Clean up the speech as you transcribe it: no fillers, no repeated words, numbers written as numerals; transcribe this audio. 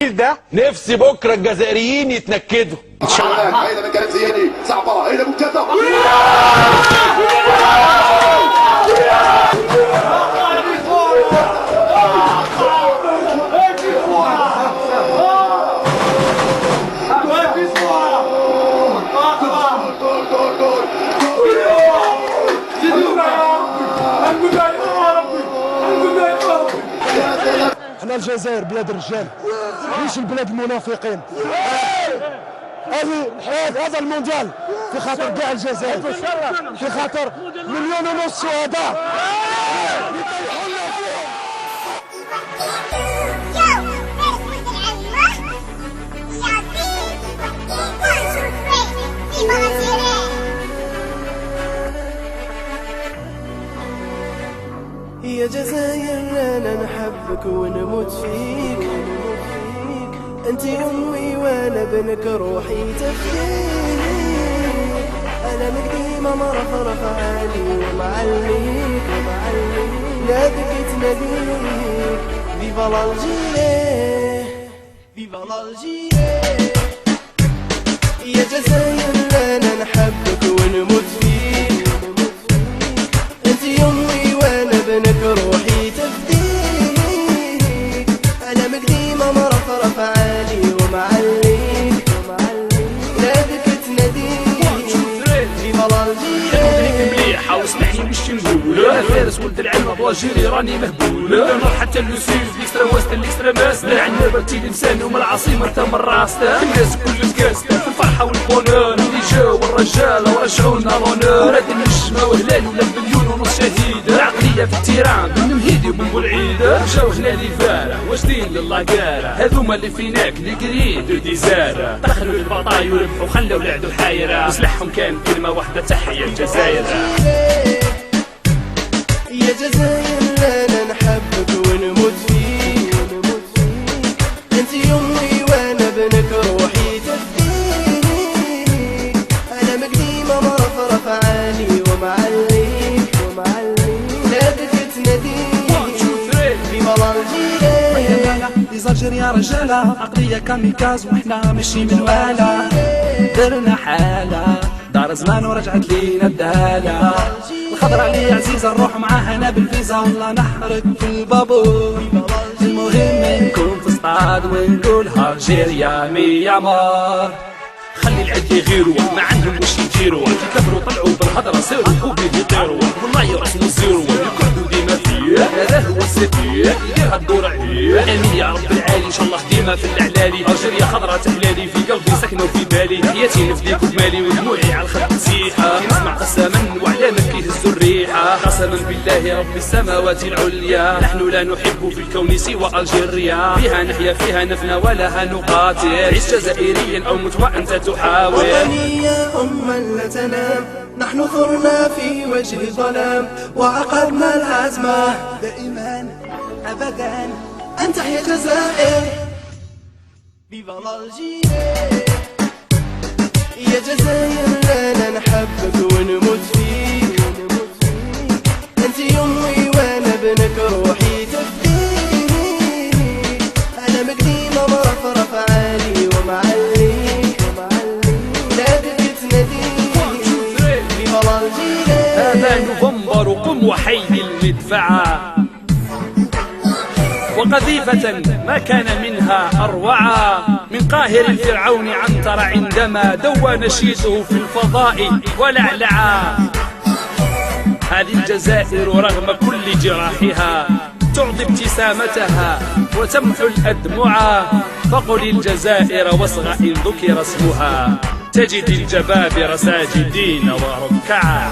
الجيل ده نفسي بكره الجزائريين يتنكدوا ان شاء الله. هيدا من كلام زياني صعبه، هيدا ممتازه. احنا الجزائر بلاد الرجال، مش البلاد المنافقين. هذا المونديال في خاطر كاع الجزائر، في خاطر 1.5 مليون شهداء. يا جزائر انا نحبك ونموت فيك، انت امي وانا بنك روحي تفديك. انا من قديمه مرفرف عالي ومعليك ناديك تناديك. فيفا لالجيري فيفا لالجيري. يا جزائر انا نحبك ونموت فيك، انت امي وانا بنك روحي تفديك. انا من قديمه مرفرف عالي ومعليك ناديك تناديك. فيفا لالجيري مليحه واسمحي مش نقول انا فارس ولد العلم بلاجيري راني مهبول. انا حتى اللوسيز ليكسترا واست ليكسترا ماستر عندنا برتي لساني ومن العاصمه انت من راسته. الناس كل كاس الفرحه والبونور اللي جاو الرجال ورجعونا لونور. ولاد النجمه وهلال ولا بمليون ونص شهيد. العقليه في التيران بن مهيدي وبن بولعيده. جاو هنا اللي فارع واجدين لله قارع. هذوما اللي فيناك اللي قريد وديزارة دخلوا البطاي وربحوا خلوا العدو حايره. وسلاحهم كان كلمه واحده تحيه الجزائر. يا جزائر انا نحبك ونموت فيك، انت امي وانا بنك روحي تفديك. انا مقديمه مرفرف عالي ومعليك ناديك تناديك. فيفا لالجيري. ليزالجيري يا رجاله عقليه كاميكاز واحنا ماشي من والا. درنا حاله دار زمان ورجعت لينا الدالة. الخضرة اللي عزيزة نروح معاها انا بالفيزا والله نحرق في البابور. المهم نكون في صطاد ونقولها الجيريا ميا مار. خلي العد يغيروا ما عندهم واش يديروا. كفروا طلعوا بالهضرة سيروا وبيه يطيروا. والله يرسموا الزيرو يكردوا ديما فيه. هذا هو السفيه يديرها الدور عليه. امين يا رب العالي ان شاء الله خديمه في الاعلالي. الجيريا خضرة تحلالي في قلبي سكنوا في بالي. حياتي نفديك وبمالي ودموعي على الخد تسيحه. نسمع قسما وعلى من كيهزوا الريحه. قسما بالله رب السماوات العليا نحن لا نحب في الكون سوى الجيريا. فيها نحيا فيها نفنى ولها نقاتل. عيش جزائريا او مت وانت تحاول. وطني يا أما لا تنام، نحن ثرنا في وجه ظلام وعقدنا الهزمة دائما أبدا أن تحيا الجزائر. فيفا لالجيري. يا جزائر أنا نحبك ونموت فيك، أنت يمي وأنا بنك روحي تفديك. أنا مقديمة مرفرف عالي ومعليك ناديك تناديك. فيفا لالجيري. هذا نوفمبر قم وحيد المدفعة وقذيفة ما كان منها أروعا. من قاهر الفرعون عنتر عندما دوى نشيده في الفضاء ولعلعا. هذه الجزائر رغم كل جراحها تعطي ابتسامتها وتمحو الأدمعا. فقل الجزائر واصغ إن ذكر اسمها تجد الجبابرة ساجدين وركعا.